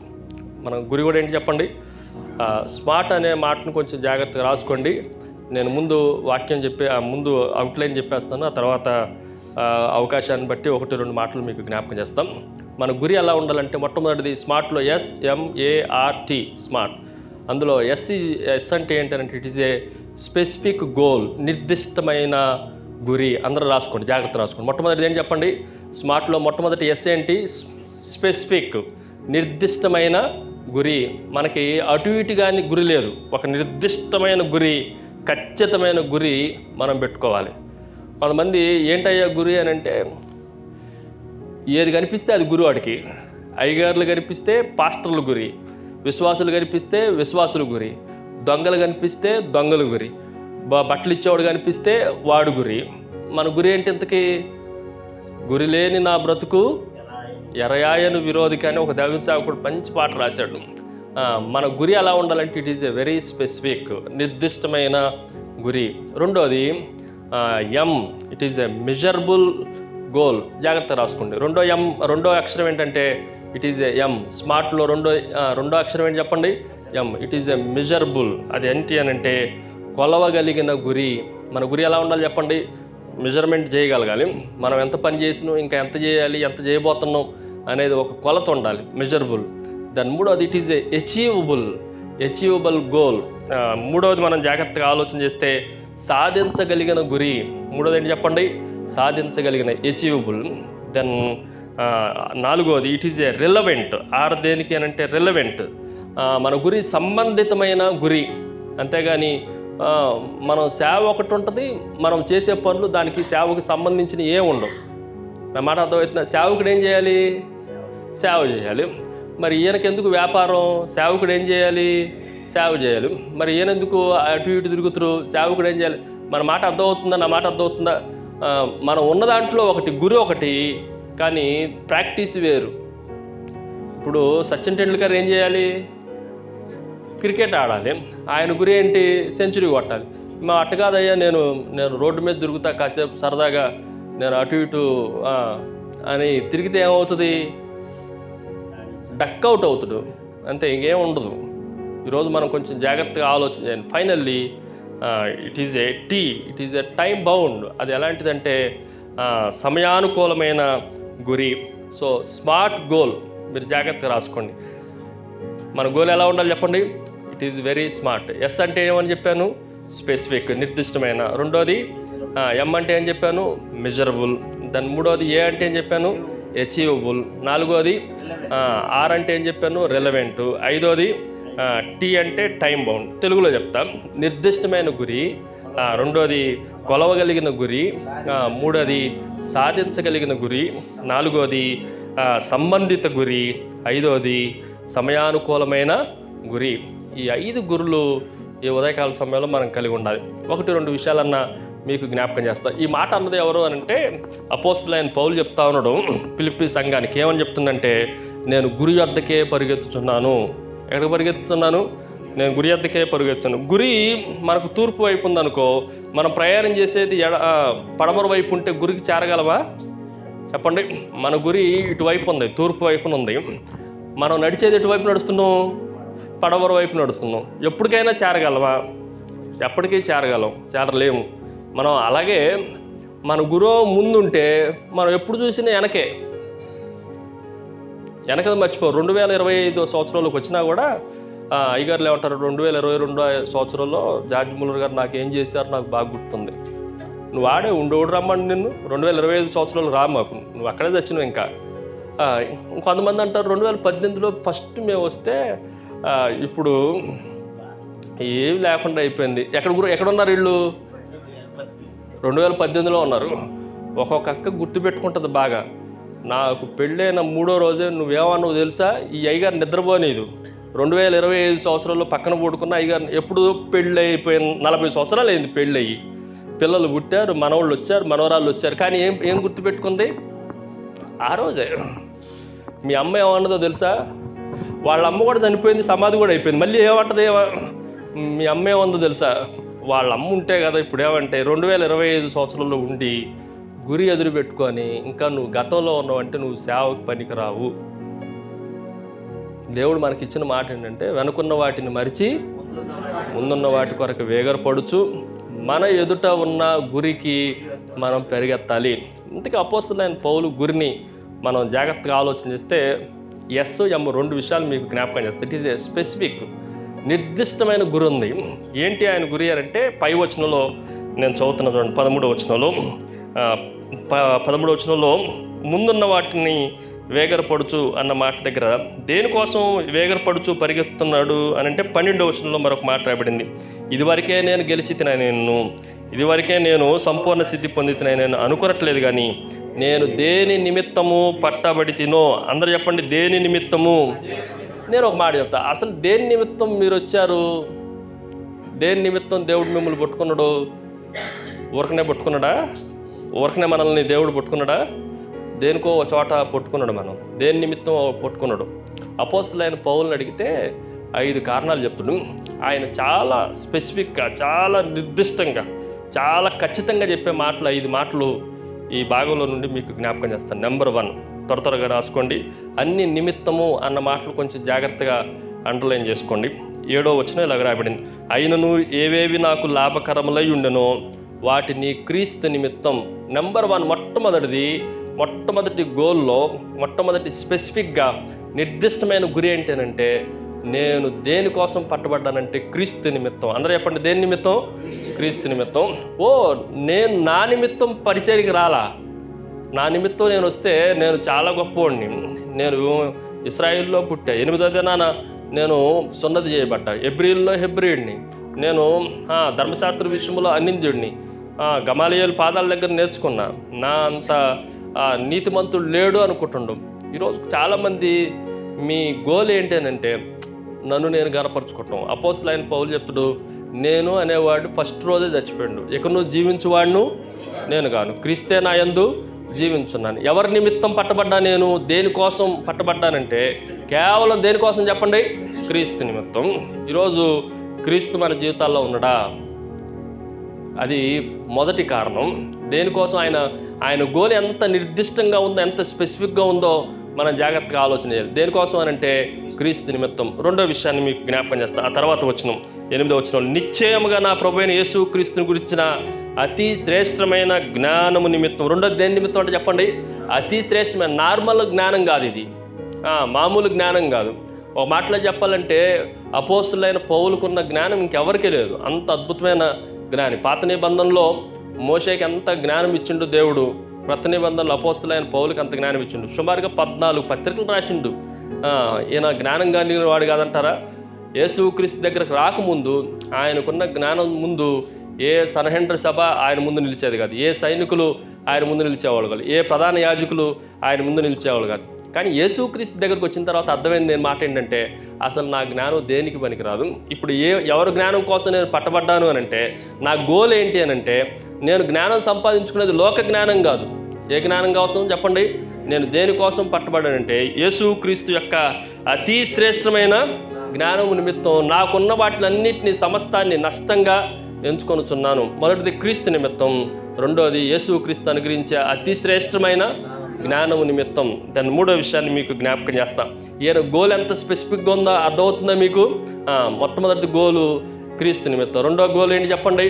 S1: మన గురి కూడా ఏంటి చెప్పండి? స్మార్ట్ అనే మాటను కొంచెం జాగ్రత్తగా రాసుకోండి. నేను ముందు వాక్యం ముందు అవుట్లైన్ చెప్పేస్తాను, ఆ తర్వాత అవకాశాన్ని బట్టి 1-2 మాటలు మీకు జ్ఞాపకం చేస్తాం. మన గురి ఎలా ఉండాలంటే మొట్టమొదటిది స్మార్ట్లో SMART స్మార్ట్. అందులో ఎస్ అంటే ఏంటంటే it is A specific goal, నిర్దిష్టమైన గురి. అందరూ రాసుకోండి, జాగ్రత్త రాసుకోండి. మొట్టమొదటిది ఏంటి చెప్పండి? స్మార్ట్లో మొట్టమొదటి ఎస్ ఏంటి? స్పెసిఫిక్, నిర్దిష్టమైన గురి. మనకి అటు ఇటు కానీ గురి లేదు, ఒక నిర్దిష్టమైన గురి, ఖచ్చితమైన గురి మనం పెట్టుకోవాలి. కొంతమంది ఏంటయ్యా గురి అని అంటే ఏది కనిపిస్తే అది గురి. వాడికి అయ్యగారులు కనిపిస్తే పాస్టర్లు గురి, విశ్వాసులు కనిపిస్తే విశ్వాసులు గురి, దొంగలు కనిపిస్తే దొంగలు గురి, బట్టలు ఇచ్చేవాడు కనిపిస్తే వాడు గురి. మన గురి ఏంటి? ఇంతకీ గురి లేని నా బ్రతుకు ఎరయాయను విరోధికి అని ఒక దేవుని సేవకుడు మంచి పాట రాశాడు. మన గురి ఎలా ఉండాలంటే it is a very specific, నిర్దిష్టమైన గురి. రెండోది it is a measurable goal. జాగ్రత్త రాసుకోండి. రెండో అక్షరం ఏంటంటే ఇట్ ఈజ్ ఎ స్మార్ట్లో రెండో అక్షరం ఏంటి చెప్పండి? It is a measurable. అది ఏంటి అని అంటే కొలవగలిగిన గురి. మన గురి ఎలా ఉండాలి చెప్పండి? మెజర్మెంట్ చేయగలగాలి. మనం ఎంత పని చేసినాం, ఇంకా ఎంత చేయాలి, ఎంత చేయబోతున్నాం అనేది ఒక కొలత ఉండాలి, మెజరబుల్. దాని మూడోది it is A achievable goal. మూడవది మనం జాగ్రత్తగా ఆలోచన చేస్తే సాధించగలిగిన గురి. మూడోది ఏంటి చెప్పండి? సాధించగలిగిన, అచీవబుల్. దెన్ నాలుగోది ఇట్ ఈజ్ ఏ రిలవెంట్. దేనికి అని అంటే రిలవెంట్, మన గురి సంబంధితమైన గురి. అంతేగాని మనం సేవ ఒకటి ఉంటుంది, మనం చేసే పనులు దానికి సేవకు సంబంధించిన ఏం ఉండవు. నా మాట అర్థమవుతుందా? సేవకుడు ఏం చేయాలి? సేవ చేయాలి. మరి ఈయనకెందుకు వ్యాపారం? సేవకుడు ఏం చేయాలి? సేవ చేయాలి. మరి ఈయనెందుకు అటు ఇటు తిరుగుతురు? సేవకుడు ఏం చేయాలి? మన మాట అర్థమవుతుందా? నా మాట అర్థమవుతుందా? మనం ఉన్న దాంట్లో ఒకటి గురి ఒకటి, కానీ ప్రాక్టీస్ వేరు. ఇప్పుడు సచిన్ టెండూల్కర్ ఏం చేయాలి? క్రికెట్ ఆడాలి. ఆయన గురి ఏంటి? సెంచరీ కొట్టాలి. మా అట్ట కాదయ్యా, నేను రోడ్డు మీద తిరుగుతా, కాసేపు సరదాగా నేను అటు ఇటు అని తిరిగితే ఏమవుతుంది? డక్అవుట్ అవుతాడు, అంతే, ఇంకేం ఉండదు. ఈరోజు మనం కొంచెం జాగ్రత్తగా ఆలోచన చేయాలి. Finally it is A time bound. అది ఎలాంటిదంటే సమయానుకూలమైన గురి. సో స్మార్ట్ గోల్ మీరు జాగ్రత్తగా రాసుకోండి. మన గోల్ ఎలా ఉండాలి చెప్పండి? It is very smart. S అంటే ఏమని చెప్పాను? స్పెసిఫిక్, నిర్దిష్టమైన. రెండోది అంటే ఏం చెప్పాను? మెజరబుల్. దాని మూడోది ఏ అంటే ఏం చెప్పాను? అచీవబుల్. నాలుగోది అంటే ఏం చెప్పాను? రిలవెంట్. ఐదోది టీ అంటే టైం బౌండ్. తెలుగులో చెప్తాం. నిర్దిష్టమైన గురి, రెండోది కొలవగలిగిన గురి, మూడోది సాధించగలిగిన గురి, నాలుగోది సంబంధిత గురి, ఐదోది సమయానుకూలమైన గురి. ఈ 5 గురులు ఈ ఉదయకాల సమయంలో మనం కలిగి ఉండాలి. 1-2 విషయాలన్నా మీకు జ్ఞాపకం చేస్తా. ఈ మాట అన్నది ఎవరు అని అంటే అపోస్తలుడైన పౌలు చెప్తా ఉన్నాడు ఫిలిప్పీ సంఘానికి. ఏమని చెప్తుందంటే, నేను గురి వద్దకే పరిగెత్తుచున్నాను. ఎక్కడికి పరిగెత్తుతున్నాను? నేను గురి ఎద్దకే పరుగెత్తాను. గురి మనకు తూర్పు వైపు ఉందనుకో, మనం ప్రయాణం చేసేది పడమర వైపు ఉంటే గురికి చేరగలవా చెప్పండి? మన గురి ఇటువైపు ఉంది, తూర్పు వైపున ఉంది. మనం నడిచేది ఎటువైపు నడుస్తున్నాం? పడమర వైపు నడుస్తున్నాం. ఎప్పటికైనా చేరగలవా? ఎప్పటికీ చేరలేము. మనం అలాగే మన గురువు ముందుంటే మనం ఎప్పుడు చూసినా వెనకది మర్చిపో. 2025 సంవత్సరంలోకి వచ్చినా కూడా అయ్యగారులు ఏమంటారు, 2022 సంవత్సరంలో జార్జ్ ముల్లర్ గారు నాకేం చేశారు నాకు బాగా గుర్తుంది. నువ్వు ఆడే ఉండు రమ్మని నిన్ను 2025 సంవత్సరాలు రా మాకు, నువ్వు అక్కడే తెచ్చినావు. ఇంకా కొంతమంది అంటారు 2018లో ఫస్ట్ మేము వస్తే ఇప్పుడు ఏమి లేకుండా అయిపోయింది. ఎక్కడున్నారు వీళ్ళు? 2018లో ఉన్నారు. ఒక్కొక్క అక్క గుర్తుపెట్టుకుంటుంది బాగా. నాకు పెళ్ళైన 3వ రోజే నువ్వేమన్నావు తెలుసా? ఈ అయ్యగారు నిద్రపోనేదు. 2025 సంవత్సరాల్లో పక్కన పడుకున్న అయ్యగారు ఎప్పుడు పెళ్ళి అయిపోయిన 40 సంవత్సరాలు అయింది పెళ్ళి అయ్యి, పిల్లలు పుట్టారు, మనవాళ్ళు వచ్చారు, మనవరాళ్ళు వచ్చారు. కానీ ఏం గుర్తుపెట్టుకుంది? ఆ రోజే. మీ అమ్మ ఏమన్నదో తెలుసా? వాళ్ళ అమ్మ కూడా చనిపోయింది, సమాధి కూడా అయిపోయింది. మళ్ళీ ఏమంటది? మీ అమ్మ ఏమందో తెలుసా? వాళ్ళ అమ్మ ఉంటే కదా ఇప్పుడు ఏమంటే 2025 సంవత్సరంలో ఉండి గురి ఎదురు పెట్టుకొని ఇంకా నువ్వు గతంలో ఉన్నావంటే నువ్వు సేవకు పనికిరావు. దేవుడు మనకిచ్చిన మాట ఏంటంటే, వెనుకున్న వాటిని మరిచి ముందున్న వాటి కొరకు వేగరపడుచు మన ఎదుట ఉన్న గురికి మనం పెరిగెత్తాలి. ఇంతకీ అపోస్తలుడైన పౌలు గురిని మనం జాగ్రత్తగా ఆలోచన చేస్తే ఎస్-ఎం 2 విషయాలు మీకు జ్ఞాపకం చేస్తాయి. ఇట్ ఈస్ ఏ స్పెసిఫిక్, నిర్దిష్టమైన గురి ఉంది. ఏంటి ఆయన గురి అంటే, పై వచనంలో నేను చదువుతున్న చూడండి, 13వ వచనంలో 13వ వచనంలో ముందున్న వాటిని వేగరపడుచు అన్న మాట దగ్గర దేనికోసం వేగరపడుచు పరిగెత్తున్నాడు అని అంటే 12వ వచనంలో మరొక మాట రాబడింది. ఇదివరకే నేను గెలిచి తినను, ఇదివరకే నేను సంపూర్ణ సిద్ధి పొంది నేను అనుకోనట్లేదు, కానీ నేను దేని నిమిత్తము పట్టబడి తినో. అందరూ చెప్పండి, దేని నిమిత్తము. నేను ఒక మాట చెప్తా, అసలు దేని నిమిత్తం మీరు వచ్చారు? దేని నిమిత్తం దేవుడు మిమ్మల్ని పట్టుకున్నాడు? ఊరకనే పట్టుకున్నాడా? ఊరకనే మనల్ని దేవుడు పట్టుకున్నాడా? దేనికో ఒక చోట పట్టుకున్నాడు. మనం దేని నిమిత్తం పట్టుకున్నాడు? అపోస్తలుడైన పౌలుని అడిగితే 5 కారణాలు చెప్తున్నాడు. ఆయన చాలా స్పెసిఫిక్గా, చాలా నిర్దిష్టంగా, చాలా ఖచ్చితంగా చెప్పే మాటలు 5 మాటలు ఈ భాగంలో నుండి మీకు జ్ఞాపకం చేస్తాను. నెంబర్ 1, త్వరగా రాసుకోండి. అన్ని నిమిత్తము అన్న మాటలు కొంచెం జాగ్రత్తగా అండర్లైన్ చేసుకోండి. 7వ వచనం ఇలాగ రాబడింది, అయినను ఏవేవి నాకు లాభకరములై ఉండెనో వాటిని క్రీస్తు నిమిత్తం. నెంబర్ 1, మొట్టమొదటి గోల్లో మొట్టమొదటి స్పెసిఫిక్గా నిర్దిష్టమైన గురి ఏంటంటే, నేను దేనికోసం పట్టబడ్డానంటే క్రీస్తు నిమిత్తం. అందరూ చెప్పండి, దేని నిమిత్తం? క్రీస్తు నిమిత్తం. నేను నా నిమిత్తం పరిచర్యకి రాలా. నా నిమిత్తం నేను వస్తే నేను చాలా గొప్పవాడిని. నేను ఇశ్రాయేల్లో పుట్టా, 8వ దినాన నేను సున్నతి చేయబడ్డా, ఎబ్రిల్లో హెబ్రీయుడిని, నేను ధర్మశాస్త్ర విషయంలో అన్నింద్యుడిని, గమాలియేలు పాదాల దగ్గర నేర్చుకున్నా. నా అంత నీతిమంతుడు లేడు అనుకుంటుండు. ఈరోజు చాలామంది మీ గోల్ ఏంటంటే నన్ను నేను గనపరచుకుంటాం. అపోస్తలుడైన పౌలు చెప్తాడు, నేను అనేవాడు ఫస్ట్ రోజే చచ్చిపోయాడు, ఇక నువ్వు జీవించువాడును నేను కాను, క్రీస్తే నా యందు జీవించున్నాను. ఎవరి నిమిత్తం పట్టబడ్డా? నేను దేనికోసం పట్టబడ్డానంటే కేవలం దేనికోసం చెప్పండి? క్రీస్తు నిమిత్తం. ఈరోజు క్రీస్తు మన జీవితాల్లో ఉన్నాడా? అది మొదటి కారణం. దేనికోసం? ఆయన గోల్ ఎంత నిర్దిష్టంగా ఉందో, ఎంత స్పెసిఫిక్గా ఉందో మనం జాగ్రత్తగా ఆలోచన చేయాలి. దేనికోసం అని అంటే క్రీస్తు నిమిత్తం. 2వ విషయాన్ని మీకు జ్ఞాపకం చేస్తాను. ఆ తర్వాత వచనం 8వ వచనం, నిశ్చయముగా నా ప్రభువైన యేసు క్రీస్తుని గురించిన అతి శ్రేష్టమైన జ్ఞానము నిమిత్తం. 2వది దేని నిమిత్తం అంటే చెప్పండి? అతి శ్రేష్టమైన, నార్మల్ జ్ఞానం కాదు ఇది, మామూలు జ్ఞానం కాదు. ఒక మాటలో చెప్పాలంటే అపోస్తలుడైన పౌలుకున్న జ్ఞానం ఇంకెవరికీ లేదు. అంత అద్భుతమైన జ్ఞాని. పాత నిబంధనలో మోషేకి ఎంత జ్ఞానం ఇచ్చిండు దేవుడు, క్రొత్త నిబంధనలో అపోస్తలుడైన పౌలుకి అంత జ్ఞానం ఇచ్చిండు. సుమారుగా 14 పత్రికలు రాసిండు. ఈయన జ్ఞానం కానీ వాడు కాదంటారా? యేసుక్రీస్తు దగ్గరకు రాకముందు ఆయనకున్న జ్ఞానం ముందు ఏ సన్హెడ్రిన్ సభ ఆయన ముందు నిలిచేది కాదు, ఏ సైనికులు ఆయన ముందు నిలిచేవాళ్ళు కాదు, ఏ ప్రధాన యాజకులు ఆయన ముందు నిలిచేవాళ్ళు కాదు. కానీ యేసుక్రీస్తు దగ్గరకు వచ్చిన తర్వాత అర్థమైంది మాట ఏంటంటే, అసలు నా జ్ఞానం దేనికి పనికిరాదు. ఇప్పుడు ఎవరు జ్ఞానం కోసం నేను పట్టబడ్డాను అని అంటే, నా గోల్ ఏంటి అని అంటే, నేను జ్ఞానం సంపాదించుకునేది లోక జ్ఞానం కాదు. ఏ జ్ఞానం కోసం చెప్పండి? నేను దేనికోసం పట్టబడ్డానంటే యేసుక్రీస్తు యొక్క అతి శ్రేష్టమైన జ్ఞానము నిమిత్తం నాకున్న వాటిలన్నింటినీ సమస్తాన్ని నష్టంగా ఎంచుకొనుచున్నాను. మొదటిది క్రీస్తు నిమిత్తం, రెండోది యేసు క్రీస్తు అనుగ్రహించే అతి శ్రేష్టమైన జ్ఞానము నిమిత్తం. దాని మూడో విషయాన్ని మీకు జ్ఞాపకం చేస్తాం. ఈయన గోల్ ఎంత స్పెసిఫిక్గా ఉందో అర్థమవుతుందా మీకు? మొట్టమొదటి గోలు క్రీస్తు నిమిత్తం, రెండో గోల్ ఏంటి చెప్పండి?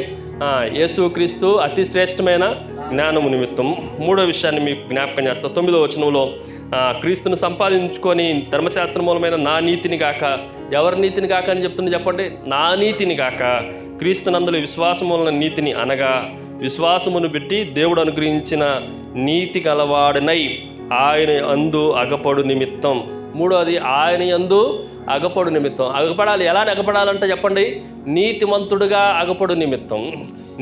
S1: యేసు క్రీస్తు అతి శ్రేష్టమైన జ్ఞానము నిమిత్తం. మూడో విషయాన్ని మీకు జ్ఞాపకం చేస్తాం. 9వ వచనంలో క్రీస్తును సంపాదించుకొని ధర్మశాస్త్ర మూలమైన నా నీతిని గాక, ఎవరి నీతిని గాక అని చెప్తుంది చెప్పండి? నా నీతిని గాక క్రీస్తునందుల విశ్వాసం వలన నీతిని, అనగా విశ్వాసమును బట్టి దేవుడు అనుగ్రహించిన నీతి గలవాడనై ఆయన అందు అగపడు నిమిత్తం. మూడోది ఆయన యందు అగపడు నిమిత్తం. అగపడాలి. ఎలా అగపడాలంటే చెప్పండి? నీతిమంతుడుగా అగపడు నిమిత్తం.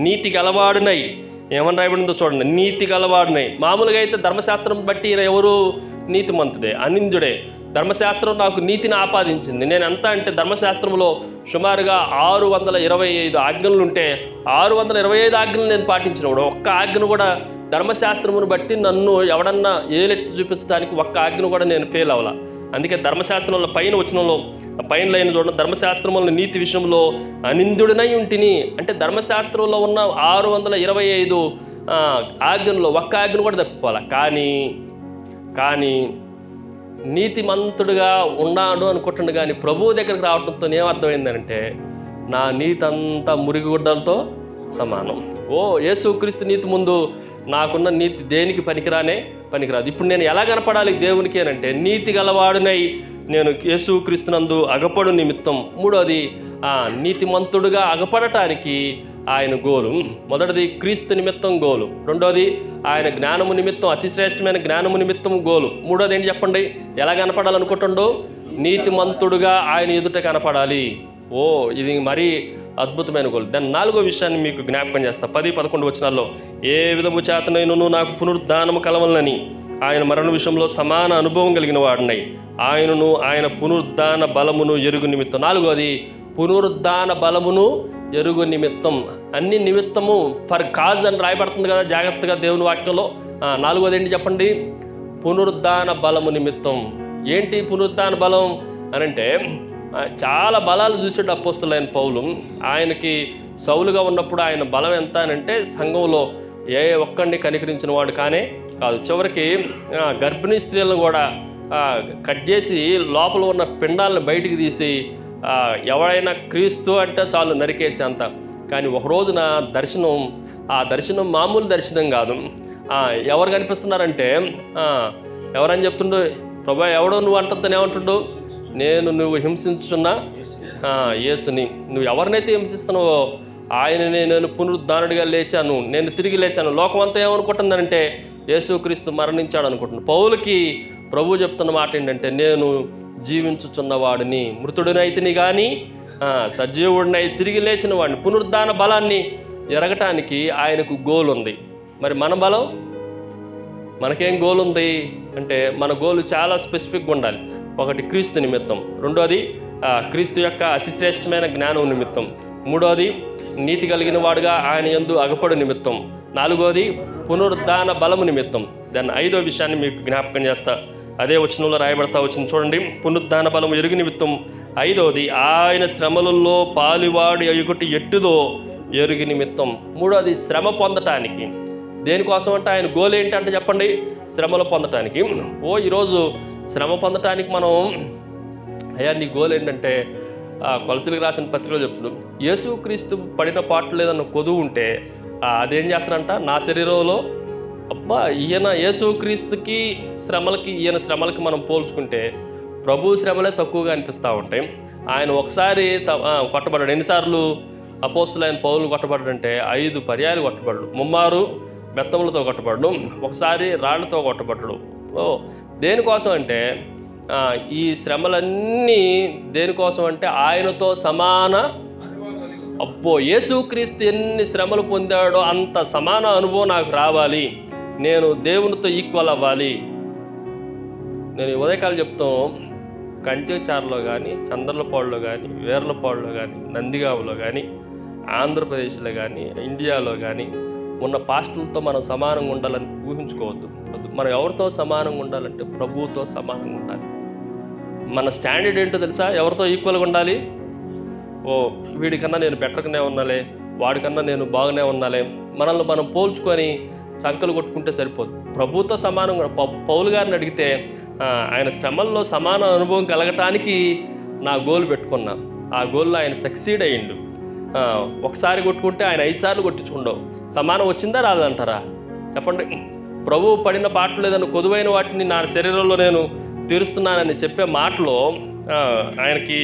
S1: నీతి గలవాడునై, ఏమని రాయబడిందో చూడండి, నీతి గలవాడునై. మామూలుగా అయితే ధర్మశాస్త్రం బట్టి ఎవరు నీతిమంతుడే, అనిందుడే. ధర్మశాస్త్రం నాకు నీతిని ఆపాదించింది. నేను ఎంత అంటే ధర్మశాస్త్రంలో సుమారుగా 625 ఆజ్ఞలు ఉంటే 625 ఆజ్ఞలు నేను పాటించినప్పుడు ఒక్క ఆజ్ఞను కూడా ధర్మశాస్త్రమును బట్టి నన్ను ఎవడన్నా ఏలెత్తి చూపించడానికి ఒక్క ఆజ్ఞను కూడా నేను ఫెయిల్ అవ్వాల. అందుకే ధర్మశాస్త్రంలో పైన వచనంలో పైన లైన్ చూడండి, ధర్మశాస్త్రంలో నీతి విషయంలో అనిందుడినై ఉంటిని అంటే ధర్మశాస్త్రంలో ఉన్న 625 ఆజ్ఞలో ఒక్క ఆజ్ఞను కూడా తప్పిపోవాలి. కానీ నీతిమంతుడుగా ఉన్నాడు అనుకుంటుండే, కానీ ప్రభువు దగ్గరికి రావడంతో ఏమర్థమైందంటే నా నీతి అంతా మురిగిగుడ్డలతో సమానం. యేసుక్రీస్తు నీతి ముందు నాకున్న నీతి దేనికి పనికిరాదు. ఇప్పుడు నేను ఎలా కనపడాలి దేవునికి అని అంటే నీతి గలవాడునై నేను యేసుక్రీస్తునందు అగపడు నిమిత్తం. మూడోది నీతిమంతుడుగా అగపడటానికి ఆయన గోలు. మొదటిది క్రీస్తు నిమిత్తం గోలు, రెండోది ఆయన జ్ఞానము నిమిత్తం, అతి శ్రేష్టమైన జ్ఞానము నిమిత్తం గోలు. మూడోది ఏంటి చెప్పండి? ఎలా కనపడాలనుకుంటుండో? నీతిమంతుడుగా ఆయన ఎదుట కనపడాలి. ఇది మరీ అద్భుతమైన గోల్. దాని నాలుగో విషయాన్ని మీకు జ్ఞాపకం చేస్తా. 10-11 వచనాల్లో ఏ విధము చేతనైనను నాకు పునరుద్ధానము కలవలనని ఆయన మరణ విషయంలో సమాన అనుభవం కలిగిన వాడినై ఆయనను ఆయన పునరుద్ధాన బలమును ఎరుగు నిమిత్తం. నాలుగోది పునరుద్ధాన బలమును ఎరుగు నిమిత్తం. అన్ని నిమిత్తము ఫర్ కాజ్ అని రాయబడుతుంది కదా జాగ్రత్తగా దేవుని వాక్యంలో. నాలుగోది ఏంటి చెప్పండి? పునరుద్ధాన బలము నిమిత్తం. ఏంటి పునరుద్ధాన బలం అనంటే చాలా బలాలు చూసాడు అపోస్తలుడైన పౌలు. ఆయనకి సౌలుగా ఉన్నప్పుడు ఆయన బలం ఎంత అనంటే సంఘంలో ఏ ఒక్కడిని కనికరించిన వాడు కాదు. చివరికి గర్భిణీ స్త్రీలను కూడా కట్ చేసి లోపల ఉన్న పిండాలను బయటికి తీసి ఎవరైనా క్రీస్తు అంటే చాలు నరికేసి అంత. కానీ ఒక రోజున ఆ దర్శనం మామూలు దర్శనం కాదు. ఎవరు కనిపిస్తున్నారంటే ఎవరని చెప్తుండో, ప్రభా ఎవడో నువ్వు అంటుందని ఏమంటుండో, నువ్వు హింసించున్న యేసుని, నువ్వు ఎవరినైతే హింసిస్తున్నావో ఆయనని నేను పునరుద్ధానుడిగా లేచాను, నేను తిరిగి లేచాను. లోకం అంతా ఏమనుకుంటుందంటే యేసుక్రీస్తు మరణించాడు అనుకుంటున్నాను. పౌలుకి ప్రభు చెప్తున్న మాట ఏంటంటే నేను జీవించుచున్నవాడిని, మృతుడినైతిని కానీ సజీవుడినై తిరిగి లేచిన వాడిని. పునరుద్ధాన బలాన్ని ఎరగటానికి ఆయనకు గోల్ ఉంది. మరి మన బలం మనకేం గోల్ ఉంది అంటే మన గోలు చాలా స్పెసిఫిక్గా ఉండాలి. ఒకటి క్రీస్తు నిమిత్తం, రెండోది క్రీస్తు యొక్క అతి శ్రేష్టమైన జ్ఞానం నిమిత్తం, మూడోది నీతి కలిగిన వాడుగా ఆయన యందు అగపడు నిమిత్తం, నాలుగోది పునరుద్ధాన బలము నిమిత్తం. దాన్ని ఐదో విషయాన్ని మీకు జ్ఞాపకం చేస్తా. అదే వచనంలో రాయబడతా వచ్చింది చూడండి. పునరుద్ధాన బలము ఎరుగు నిమిత్తం. ఐదోది ఆయన శ్రమలలో పాలువాడి అయ్యుకుటి ఎట్టుదో ఎరుగు నిమిత్తం. మూడోది శ్రమ పొందటానికి. దేనికోసం అంటే ఆయన గోల్ ఏంటంటే చెప్పండి, శ్రమలు పొందటానికి. ఈరోజు శ్రమ పొందటానికి మనం నీ గోల్ ఏంటంటే కొలసలకు రాసిన పత్రికలో చెప్తున్నాడు, యేసుక్రీస్తు పడిన పాటలు లేదన్న కొదువు ఉంటే అదేం చేస్తారంట, నా శరీరంలో ఈయన యేసుక్రీస్తుకి ఈయన శ్రమలకి మనం పోల్చుకుంటే ప్రభు శ్రమలే తక్కువగా అనిపిస్తూ ఉంటాయి. ఆయన ఒకసారి కొట్టబడ్డాడు. ఎన్నిసార్లు అపోస్తలుడైన పౌలు కొట్టబడ్డాడంటే 5 పర్యాయాలు కొట్టబడ్డాడు. ముమ్మారు బెత్తములతో కొట్టబడ్డు, ఒకసారి రాళ్లతో కొట్టబడ్డాడు. దేనికోసం అంటే ఈ శ్రమలన్నీ దేనికోసం అంటే ఆయనతో సమాన యేసుక్రీస్తు ఎన్ని శ్రమలు పొందాడో అంత సమాన అనుభవం నాకు రావాలి, నేను దేవునితో ఈక్వల్ అవ్వాలి. నేను ఉదయకాలం చెప్తాను, కంచెచారులో కానీ, చంద్రలపాడులో కానీ, వేర్లపాడులో కానీ, నందిగామలో కానీ, ఆంధ్రప్రదేశ్లో కానీ, ఇండియాలో కానీ ఉన్న పాస్టర్లతో మనం సమానంగా ఉండాలని ఊహించుకోవద్దు. మనం ఎవరితో సమానంగా ఉండాలంటే ప్రభువుతో సమానంగా ఉండాలి. మన స్టాండర్డ్ ఏంటో తెలుసా? ఎవరితో ఈక్వల్గా ఉండాలి? ఓ వీడికన్నా నేను బెటర్గానే ఉన్నాలే, వాడికన్నా నేను బాగానే ఉన్నాలే, మనల్ని మనం పోల్చుకొని చంకలు కొట్టుకుంటే సరిపోదు. ప్రభుతో సమానంగా పౌలు గారిని అడిగితే ఆయన శ్రమల్లో సమాన అనుభవం కలగటానికి నా గోల్ పెట్టుకున్నా, ఆ గోల్లో ఆయన సక్సీడ్ అయ్యిండు. ఒకసారి కొట్టుకుంటే ఆయన 5 సార్లు కొట్టించుకుండవు. సమానం వచ్చిందా రాదంటారా? చెప్పండి. ప్రభువు పడిన పాటలు ఏదైనా కొదువైన వాటిని నా శరీరంలో నేను తీరుస్తున్నానని చెప్పే మాటలో ఆయనకి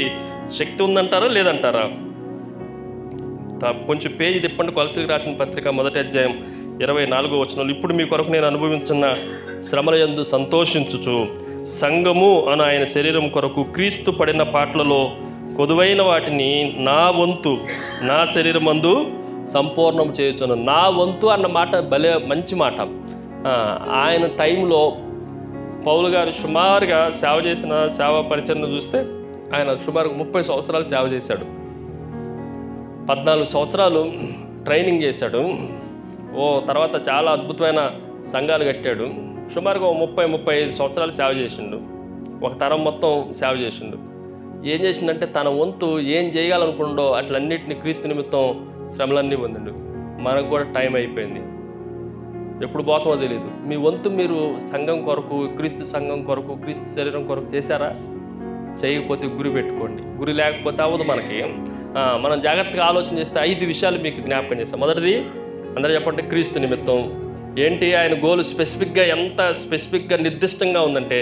S1: శక్తి ఉందంటారా లేదంటారా? కొంచెం పేజీ తిప్పండి. కొలసీలకు రాసిన పత్రిక 1వ అధ్యాయం 24వ వచనంలో, ఇప్పుడు మీ కొరకు నేను అనుభవించిన శ్రమల యందు సంతోషించుచు సంఘము అని ఆయన శరీరం కొరకు క్రీస్తు పడిన పాటలలో కొదువైన వాటిని నా వంతు నా శరీరమందు సంపూర్ణం చేయొచ్చును. నా వంతు అన్న మాట భలే మంచి మాట. ఆయన టైంలో పౌలు గారు సుమారుగా సేవ చేసిన సేవా పరిచయను చూస్తే ఆయన సుమారుగా 30 సంవత్సరాలు సేవ చేశాడు. 14 సంవత్సరాలు ట్రైనింగ్ చేశాడు. తర్వాత చాలా అద్భుతమైన సంఘాలు కట్టాడు. సుమారుగా 30-35 సంవత్సరాలు సేవ చేసిండు. ఒక తరం మొత్తం సేవ చేసిండు. ఏం చేసిండంటే తన వంతు ఏం చేయాలనుకుండో అట్లన్నిటిని క్రీస్తు నిమిత్తం శ్రమలన్నీ పొందిండు. మనకు కూడా టైం అయిపోయింది, ఎప్పుడు పోతామో తెలియదు. మీ వంతు మీరు సంఘం కొరకు, క్రీస్తు సంఘం కొరకు, క్రీస్తు శరీరం కొరకు చేశారా? చేయకపోతే గురి పెట్టుకోండి. గురి లేకపోతే అవ్వదు మనకి. మనం జాగ్రత్తగా ఆలోచన చేస్తే 5 విషయాలు మీకు జ్ఞాపకం చేస్తాం. మొదటిది, అందరూ చెప్పండి, క్రీస్తు నిమిత్తం. ఏంటి ఆయన గోల్? స్పెసిఫిక్గా, ఎంత స్పెసిఫిక్గా నిర్దిష్టంగా ఉందంటే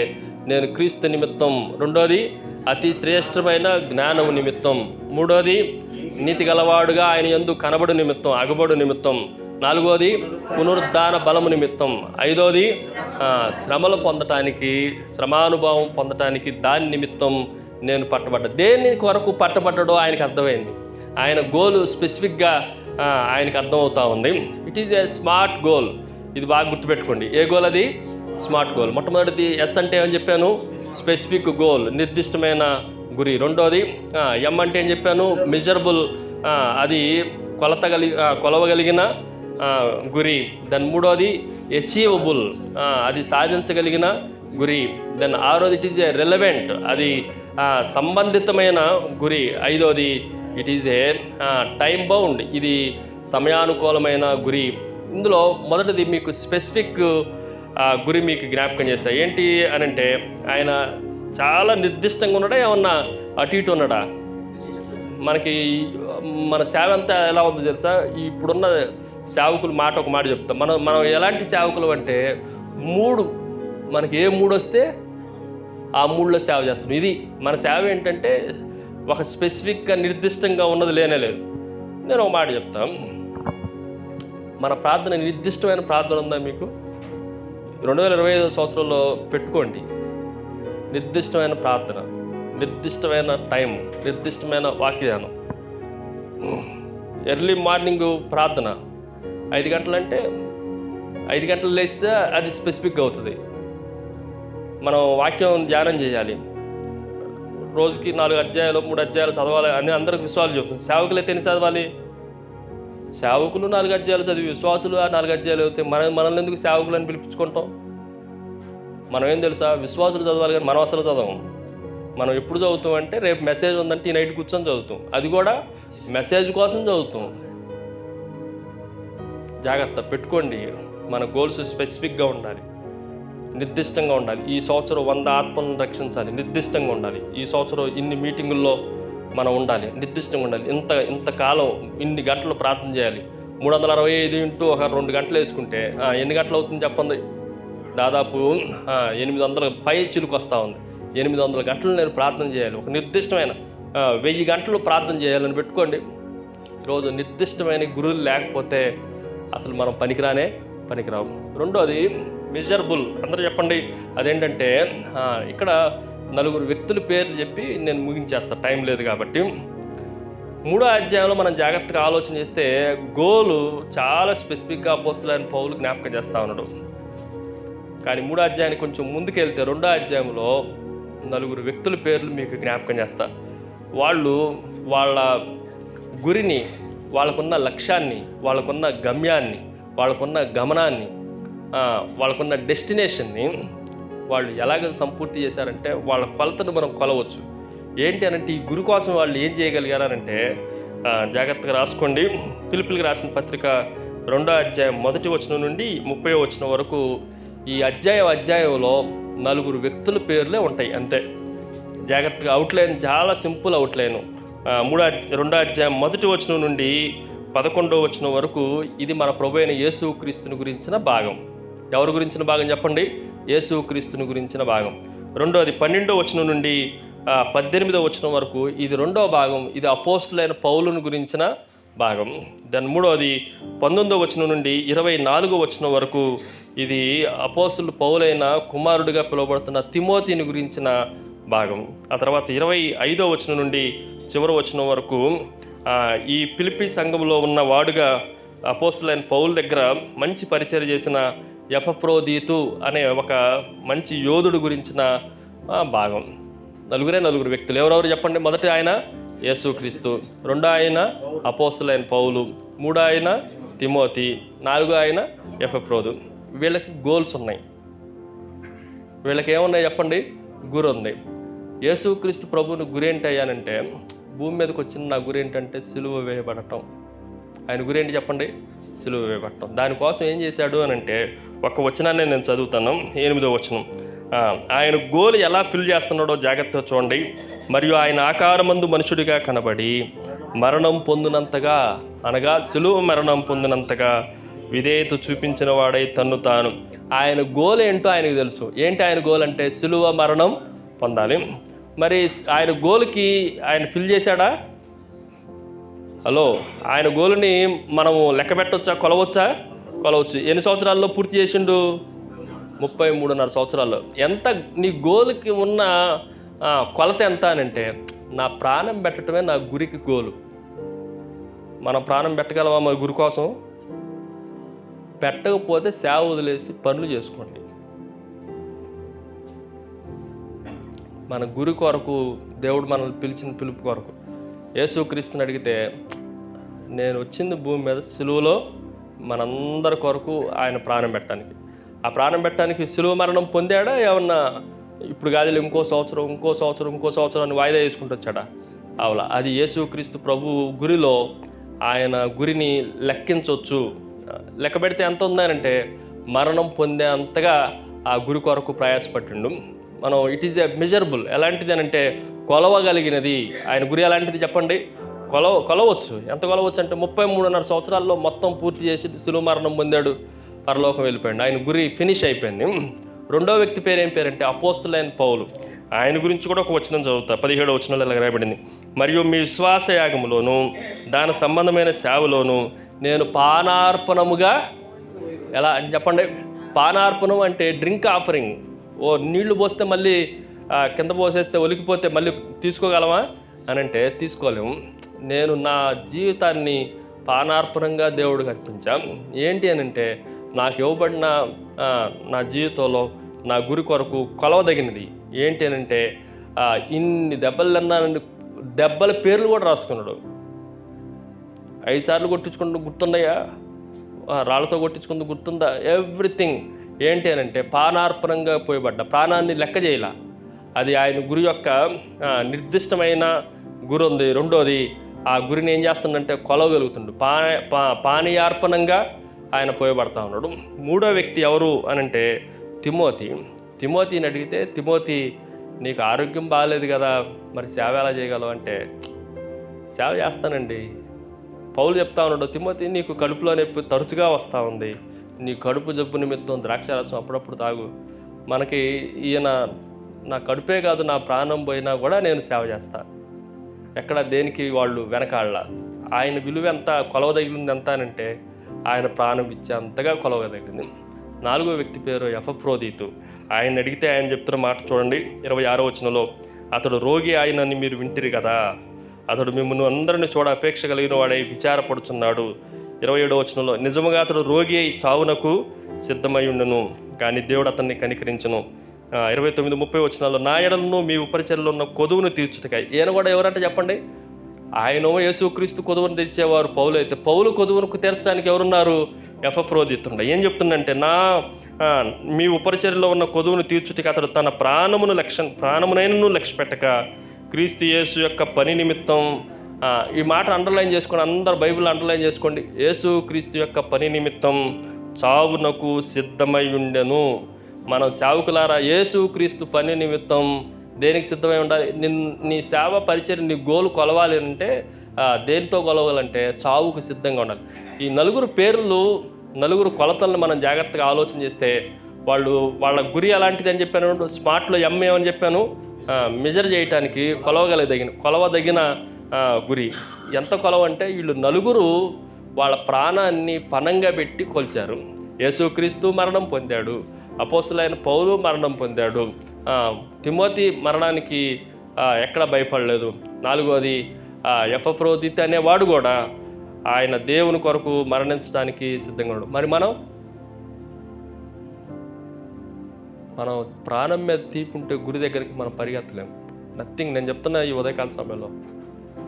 S1: నేను క్రీస్తు నిమిత్తం. రెండోది, అతి శ్రేష్టమైన జ్ఞానము నిమిత్తం. మూడోది, నీతి గలవాడుగా ఆయన యందు కనబడు నిమిత్తం, అగబడు నిమిత్తం. నాలుగోది, పునరుద్ధాన బలము నిమిత్తం. ఐదోది, శ్రమలు పొందటానికి, శ్రమానుభవం పొందటానికి, దాని నిమిత్తం నేను పట్టబడ్డా. దేని కొరకు పట్టబడ్డాడో ఆయనకు అర్థమైంది. ఆయన గోల్ స్పెసిఫిక్గా ఆయనకు అర్థమవుతా ఉంది. It is A smart goal. ఇది బాగా గుర్తుపెట్టుకోండి. ఏ గోల్ అది? Smart goal. మొట్టమొదటిది ఎస్ అంటే ఏమని చెప్పాను? స్పెసిఫిక్ గోల్, నిర్దిష్టమైన గురి. రెండోది ఎం అంటే ఏం చెప్పాను? మెజరబుల్, అది కొలవగలిగిన గురి. దాని మూడోది అచీవబుల్, అది సాధించగలిగిన గురి. దాని ఆరోది ఇట్ ఈజ్ ఏ రెలవెంట్, అది సంబంధితమైన గురి. ఐదోది it is A time bound, ఇది సమయానుకూలమైన గురి. ఇందులో మొదటిది మీకు స్పెసిఫిక్ గురి మీకు జ్ఞాపకం చేస్తా. ఏంటి అనంటే ఆయన చాలా నిర్దిష్టంగా ఉన్నాడా, ఏమన్నా అటు ఇటు ఉన్నాడా? మనకి మన సేవ అంతా ఎలా ఉందో తెలుసా? ఇప్పుడున్న సేవకులు ఒక మాట చెప్తాం. మనం ఎలాంటి సేవకులు అంటే మనకి ఏ మూడు వస్తే ఆ మూడులో సేవ చేస్తాం. ఇది మన సేవ. ఏంటంటే ఒక స్పెసిఫిక్గా నిర్దిష్టంగా ఉన్నది లేనే లేదు. నేను ఒక మాట చెప్తాను. మన ప్రార్థన, నిర్దిష్టమైన ప్రార్థన ఉందా మీకు? 2025 సంవత్సరంలో పెట్టుకోండి. నిర్దిష్టమైన ప్రార్థన, నిర్దిష్టమైన టైం, నిర్దిష్టమైన వాక్యధ్యానం. ఎర్లీ మార్నింగ్ ప్రార్థన 5 గంటలంటే 5 గంటలు లేస్తే అది స్పెసిఫిక్గా అవుతుంది. మనం వాక్యం ధ్యానం చేయాలి. రోజుకి 4 అధ్యాయాలు 3 అధ్యాయాలు చదవాలి అని అందరికి విశ్వాసాలు చెప్తుంది. సేవకులు అయితే ఎన్ని చదవాలి? సేవకులు 4 అధ్యాయాలు చదివి విశ్వాసులు 4 అధ్యాయాలు అవుతాయి. మనల్ని ఎందుకు సేవకులు అని పిలిపించుకుంటాం? మనం ఏం తెలుసా? విశ్వాసులు చదవాలి, కానీ మనం అసలు చదవం. మనం ఎప్పుడు చదువుతాం అంటే రేపు మెసేజ్ ఉందంటే ఈ నైట్ కూర్చొని చదువుతాం. అది కూడా మెసేజ్ కోసం చదువుతాం. జాగ్రత్త పెట్టుకోండి. మన గోల్స్ స్పెసిఫిక్గా ఉండాలి, నిర్దిష్టంగా ఉండాలి. ఈ సంవత్సరం 100 ఆత్మలను రక్షించాలి, నిర్దిష్టంగా ఉండాలి. ఈ సంవత్సరం ఇన్ని మీటింగుల్లో మనం ఉండాలి, నిర్దిష్టంగా ఉండాలి. ఇంతకాలం ఇన్ని గంటలు ప్రార్థన చేయాలి. 365 ఇంటూ ఒక 2 గంటలు వేసుకుంటే ఎన్ని గంటలు అవుతుంది చెప్పండి? దాదాపు 800 పై చిలుకు వస్తూ ఉంది. 800 గంటలు నేను ప్రార్థన చేయాలి. ఒక నిర్దిష్టమైన 1000 గంటలు ప్రార్థన చేయాలని పెట్టుకోండి. ఈరోజు నిర్దిష్టమైన గురువులు లేకపోతే అసలు మనం పనికిరావు. రెండోది మెజరబుల్. అందరూ చెప్పండి. అదేంటంటే ఇక్కడ 4 వ్యక్తుల పేర్లు చెప్పి నేను ముగించేస్తా, టైం లేదు కాబట్టి. 3వ అధ్యాయంలో మనం జాగ్రత్తగా ఆలోచన చేస్తే గోలు చాలా స్పెసిఫిక్గా అపోస్తలుడైన పౌలు జ్ఞాపకం చేస్తూ ఉన్నాడు. కానీ 3వ అధ్యాయానికి కొంచెం ముందుకెళ్తే 2వ అధ్యాయంలో 4 వ్యక్తుల పేర్లు మీకు జ్ఞాపకం చేస్తా. వాళ్ళు వాళ్ళ గురిని, వాళ్ళకున్న లక్ష్యాన్ని, వాళ్ళకున్న గమ్యాన్ని, వాళ్ళకున్న గమనాన్ని, వాళ్ళకున్న డెస్టినేషన్ని వాళ్ళు ఎలాగ సంపూర్తి చేశారంటే వాళ్ళ కొలతను మనం కొలవచ్చు. ఏంటి అనంటే ఈ గురి కోసం వాళ్ళు ఏం చేయగలిగారంటే, జాగ్రత్తగా రాసుకోండి. పిలుపులకి రాసిన పత్రిక 2వ అధ్యాయం 1వ వచనం నుండి 30వ వచనం వరకు ఈ అధ్యాయంలో 4 వ్యక్తుల పేర్లే ఉంటాయి అంతే. జాగ్రత్తగా అవుట్లైన్ చాలా సింపుల్ అవుట్లైన్. 2వ అధ్యాయం 1వ వచనం నుండి 11వ వచనం వరకు ఇది మన ప్రభు అయిన యేసుక్రీస్తుని గురించిన భాగం. ఎవరి గురించిన భాగం చెప్పండి? యేసుక్రీస్తుని గురించిన భాగం. రెండోది 12వ వచనం నుండి 18వ వచనం వరకు ఇది 2వ భాగం. ఇది అపోస్తులైన పౌలుని గురించిన భాగం. దాని 3వది 19వ వచనం నుండి 24వ వచనం వరకు ఇది అపోస్తులు పౌలైన కుమారుడిగా పిలువబడుతున్న తిమోతిని గురించిన భాగం. ఆ తర్వాత 25వ వచనం నుండి చివరి వచనం వరకు ఈ ఫిలిప్పీ సంఘంలో ఉన్న వాడుగా అపోస్తులైన పౌలు దగ్గర మంచి పరిచయం చేసిన ఎపఫ్రోదీతు అనే ఒక మంచి యోధుడు గురించిన భాగం. 4 వ్యక్తులు. ఎవరెవరు చెప్పండి? మొదటి ఆయన యేసుక్రీస్తు, 2 ఆయన అపోస్తులైన పౌలు, 3 ఆయన తిమోతి, 4 ఆయన ఎపఫ్రోదు. వీళ్ళకి గోల్స్ ఉన్నాయి. వీళ్ళకి ఏమున్నాయి చెప్పండి? గురి ఉంది. యేసుక్రీస్తు ప్రభువుని గురి ఏంటి అయ్యానంటే, భూమి మీదకి వచ్చిన నా గురి ఏంటంటే సిలువ వేయబడటం. ఆయన గురి ఏంటి చెప్పండి? సిలువ వేయబడటం. దానికోసం ఏం చేశాడు అని అంటే, ఒక వచనాన్ని నేను చదువుతాను. 8వ వచనం. ఆయన గోలు ఎలా ఫిల్ చేస్తున్నాడో జాగ్రత్తగా చూడండి. మరియు ఆయన ఆకారమందు మనుషుడిగా కనబడి మరణం పొందినంతగా, అనగా సిలువ మరణం పొందినంతగా విధేయత చూపించిన వాడై తన్ను తాను. ఆయన గోల్ ఏంటో ఆయనకు తెలుసు. ఏంటి ఆయన గోల్ అంటే? సిలువ మరణం పొందాలి. మరి ఆయన గోల్కి ఆయన ఫిల్ చేశాడా? హలో, ఆయన గోలుని మనము లెక్క పెట్టవచ్చా? కొలవచ్చా? కొలవచ్చు. ఎన్ని సంవత్సరాల్లో పూర్తి చేసిండు? 33.5 సంవత్సరాల్లో. ఎంత నీ గోలుకి ఉన్న కొలత ఎంత అని అంటే, నా ప్రాణం పెట్టడమే నా గురికి గోలు. మనం ప్రాణం పెట్టగలమా మన గురి కోసం? పెట్టకపోతే సేవ వదిలేసి పనులు చేసుకోండి. మన గురి కొరకు దేవుడు మనల్ని పిలిచిన పిలుపు కొరకు. యేసుక్రీస్తుని అడిగితే, నేను వచ్చింది భూమి మీద సిలువలో మనందరి కొరకు ఆయన ప్రాణం పెట్టడానికి. ఆ ప్రాణం పెట్టడానికి సిలువ మరణం పొందాడా? ఏమన్నా ఇప్పుడు కాదు ఇంకో సంవత్సరం అని వాయిదా వేసుకుంటూ వచ్చాడా? అవలా. అది యేసుక్రీస్తు ప్రభు గురిలో ఆయన గురిని లెక్కించవచ్చు. లెక్క పెడితే ఎంత ఉందనంటే, మరణం పొందే అంతగా ఆ గురి కొరకు ప్రయాసపట్టిండు. మనం ఇట్ ఈజ్ ఎ మెజరబుల్. ఎలాంటిది అనంటే కొలవగలిగినది. ఆయన గురి ఎలాంటిది చెప్పండి? కొలవచ్చు. ఎంత కొలవచ్చు అంటే 33.5 సంవత్సరాల్లో మొత్తం పూర్తి చేసి సిలువ మరణం పొందాడు, పరలోకం వెళ్ళిపోయాడు. ఆయన గురి ఫినిష్ అయిపోయింది. 2వ వ్యక్తి పేరు ఏం పేరంటే అపోస్తులైన పౌలు. ఆయన గురించి కూడా ఒక వచనం చదువుతా. 17వ వచనంలో ఇలా రాయబడింది. మరియు మీ విశ్వాస యాగములోను దాని సంబంధమైన సేవలోను నేను పానార్పణముగా, ఎలా అని చెప్పండి? పానార్పణం అంటే డ్రింక్ ఆఫరింగ్. నీళ్లు పోస్తే మళ్ళీ కింద పోసేస్తే ఒలికిపోతే మళ్ళీ తీసుకోగలమా అని అంటే తీసుకోలేము. నేను నా జీవితాన్ని పానార్పణంగా దేవుడికి అర్పించా. ఏంటి అని అంటే, నాకు ఇవ్వబడిన నా జీవితంలో నా గురి కొరకు కొలవదగినది ఏంటి అని అంటే, ఇన్ని దెబ్బలు తిన్నానండి. దెబ్బల పేర్లు కూడా రాసుకున్నాడు. 5 సార్లు కొట్టించుకుంటూ గుర్తున్నాయా? రాళ్ళతో కొట్టించుకుంటూ గుర్తుందా? ఎవ్రీథింగ్. ఏంటి అని అంటే, పానార్పణంగా పోయబడ్డ ప్రాణాన్ని లెక్క చేయాల. అది ఆయన గురి యొక్క నిర్దిష్టమైన గురి ఉంది. రెండోది, ఆ గురిని ఏం చేస్తుందంటే కొలవగలుగుతుండు. పానీయార్పణంగా ఆయన పోయబడతా ఉన్నాడు. 3వ వ్యక్తి ఎవరు అనంటే తిమోతిని అడిగితే, తిమోతి నీకు ఆరోగ్యం బాగాలేదు కదా, మరి సేవ ఎలా చేయగలవు అంటే, సేవ చేస్తానండి. పౌలు చెప్తా ఉన్నాడు, తిమోతి నీకు కడుపులో నొప్పి తరచుగా వస్తూ ఉంది, నీ కడుపు జబ్బు నిమిత్తం ద్రాక్షారసం అప్పుడప్పుడు తాగు. మనకి ఈయన నా కడుపే కాదు నా ప్రాణం పోయినా కూడా నేను సేవ చేస్తా. ఎక్కడ దేనికి వాళ్ళు వెనకాళ్ళ. ఆయన విలువ ఎంత, కొలవదగిలింది ఎంత అనంటే ఆయన ప్రాణం ఇచ్చేంతగా కొలవదగిలింది. 4వ వ్యక్తి పేరు ఎపఫ్రోదీతు. ఆయన అడిగితే ఆయన చెప్తున్న మాట చూడండి. 26వ వచనంలో, అతడు రోగి ఆయనని మీరు వింటిరి కదా, అతడు మిమ్మల్ని అందరిని చూడ అపేక్ష కలిగిన వాడై విచారపడుచున్నాడు. 27వ వచనంలో, నిజముగా అతడు రోగి అయి చావునకు సిద్ధమై ఉండును, కానీ దేవుడు అతన్ని కనికరించును. 29, 30 వచనాల్లో, నా ఎడలను మీ ఉపరిచర్యలో ఉన్న కొదువును తీర్చుటకై. ఈయన కూడా ఎవరంటే చెప్పండి? ఆయన యేసుక్రీస్తు కొదువును తీర్చేవారు పౌలు అయితే, పౌలు కొదువును తీర్చడానికి ఎవరున్నారు? ఎపఫ్రోదితుండ ఏం చెప్తుండంటే మీ ఉపరిచర్యలో ఉన్న కొదువును తీర్చుటికి అతడు తన ప్రాణమునైనను లక్ష్య పెట్టక క్రీస్తు యేసు యొక్క పని నిమిత్తం, ఈ మాట అండర్లైన్ చేసుకోండి, అందరు బైబిల్ అండర్లైన్ చేసుకోండి. యేసు క్రీస్తు యొక్క పని నిమిత్తం చావునకు సిద్ధమై ఉండెను. మనం సేవకులారా యేసు క్రీస్తు పని నిమిత్తం దేనికి సిద్ధమై ఉండాలి? నీ సేవ పరిచయం, నీ గోలు కొలవాలి అంటే దేనితో కొలవాలంటే చావుకు సిద్ధంగా ఉండాలి. ఈ నలుగురు పేర్లు, నలుగురు కొలతలను మనం జాగ్రత్తగా ఆలోచన చేస్తే వాళ్ళ గురి ఎలాంటిది అని చెప్పాను. స్మార్ట్లో ఏమని చెప్పాను? మెజర్ చేయటానికి కొలవదగిన గురి. ఎంత కొలవ అంటే వీళ్ళు నలుగురు వాళ్ళ ప్రాణాన్ని పణంగా పెట్టి కొలిచారు. యేసుక్రీస్తు మరణం పొందాడు, అపోస్తలులైన పౌలు మరణం పొందాడు, తిమోతి మరణానికి ఎక్కడ భయపడలేదు. నాలుగోది ఎపఫ్రోదితు అనేవాడు కూడా ఆయన దేవుని కొరకు మరణించడానికి సిద్ధంగా ఉన్నాడు. మరి మనం ప్రాణం మీద తీపుంటే గురి దగ్గరికి మనం పరిగెత్తలేము. నథింగ్. నేను చెప్తున్నా ఈ ఉదయకాల సమయంలో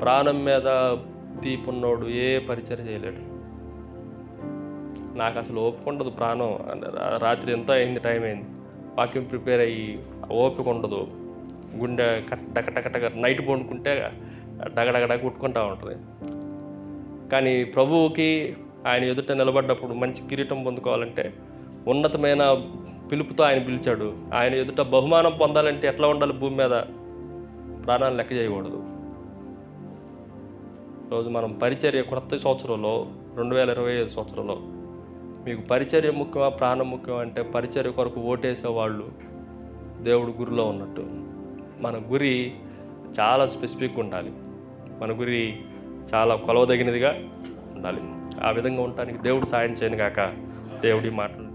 S1: ప్రాణం మీద తీపున్నోడు ఏ పరిచయం చేయలేడు. నాకు అసలు ఓపిక ఉండదు. ప్రాణం రాత్రి ఎంతో అయింది, టైం అయింది, వాక్యం ప్రిపేర్ అయ్యి ఓపిక ఉండదు. గుండె కట్టకటకటక నైట్ పండుకుంటే డగడగడ కుట్టుకుంటూ ఉంటుంది. కానీ ప్రభువుకి ఆయన ఎదుట నిలబడ్డప్పుడు మంచి కిరీటం పొందుకోవాలంటే ఉన్నతమైన పిలుపుతో ఆయన పిలిచాడు. ఆయన ఎదుట బహుమానం పొందాలంటే ఎట్లా ఉండాలి? భూమి మీద ప్రాణాలు లెక్క చేయకూడదు. రోజు మనం పరిచర్య కొత్త సంవత్సరంలో 2025 సంవత్సరంలో మీకు పరిచర్య ముఖ్యమా ప్రాణం ముఖ్యమా అంటే పరిచర్య కొరకు ఓటేసే వాళ్ళు దేవుడు గురిలో ఉన్నట్టు. మన గురి చాలా స్పెసిఫిక్గా ఉండాలి. మన గురి చాలా కొలవదగినదిగా ఉండాలి. ఆ విధంగా ఉండటానికి దేవుడు సాయం చేయను గాక. దేవుడి మాటలు